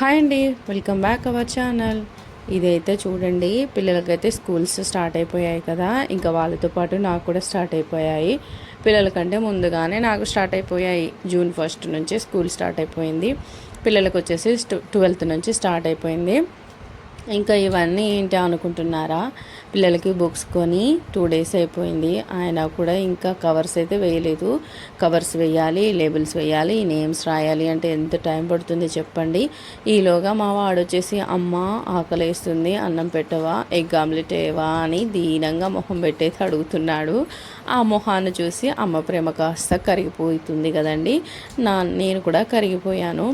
Hi అండి, welcome back our channel. ఇదైతే చూడండి, పిల్లలకైతే స్కూల్స్ స్టార్ట్ అయిపోయాయి కదా. ఇంకా వాళ్ళతో పాటు నాకు కూడా స్టార్ట్ అయిపోయాయి. పిల్లలకంటే ముందుగానే నాకు స్టార్ట్ అయిపోయాయి. జూన్ 1 నుంచి స్కూల్ స్టార్ట్ అయిపోయింది. పిల్లలకు వచ్చేసి 12th నుంచి స్టార్ట్ అయిపోయింది. ఇంకా ఇవన్నీ ఏంటి అనుకుంటున్నారా, పిల్లలకి బుక్స్ కొని 2 days అయిపోయింది. ఆయన కూడా ఇంకా కవర్స్ అయితే వేయలేదు. కవర్స్ వేయాలి, లేబుల్స్ వేయాలి, నేమ్స్ రాయాలి అంటే ఎంత టైం పడుతుంది చెప్పండి. ఈలోగా మా వాడు వచ్చేసి అమ్మ ఆకలేస్తుంది, అన్నం పెట్టవా, ఎగ్ ఆమ్లెట్ వేయవా అని దీనంగా మొహం పెట్టేసి అడుగుతున్నాడు. ఆ మొహాన్ని చూసి అమ్మ ప్రేమ కాస్త కరిగిపోతుంది కదండి. నేను కూడా కరిగిపోయాను.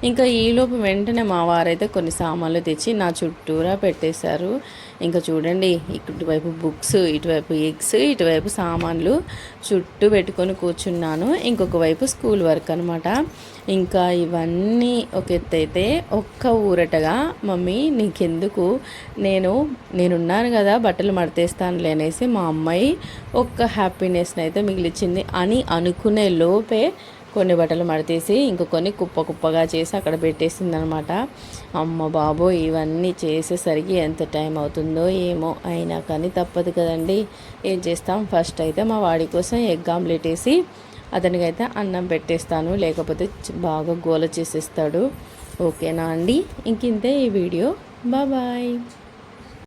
ఇంకా ఈలోపు వెంటనే మా వారైతే కొన్ని సామాన్లు తెచ్చి నా చుట్టూరా పెట్టేశారు. ఇంకా చూడండి, ఇటువైపు బుక్స్, ఇటువైపు ఎగ్స్, ఇటువైపు సామాన్లు చుట్టూ పెట్టుకొని కూర్చున్నాను. ఇంకొక వైపు స్కూల్ వర్క్ అనమాట. ఇంకా ఇవన్నీ ఒక ఎత్తు అయితే ఒక్క ఊరటగా మమ్మీ నీకెందుకు, నేనున్నాను కదా బట్టలు మడతేస్తానులే అనేసి మా అమ్మాయి ఒక్క హ్యాపీనెస్ని అయితే మిగిలిచింది అని అనుకునే లోపే కొన్ని బట్టలు మడతేసి ఇంకొన్ని కుప్పగా చేసి అక్కడ పెట్టేసింది అనమాట. అమ్మ బాబో, ఇవన్నీ చేసేసరికి ఎంత టైం అవుతుందో ఏమో. అయినా కానీ తప్పదు కదండి, ఏం చేస్తాం. ఫస్ట్ అయితే మా వాడి కోసం ఎగ్ ఆమ్లెట్ వేసి అతనికైతే అన్నం పెట్టేస్తాను, లేకపోతే బాగా గోల చేసేస్తాడు. ఓకేనా అండి, ఇంకింతే ఈ వీడియో. బాయ్.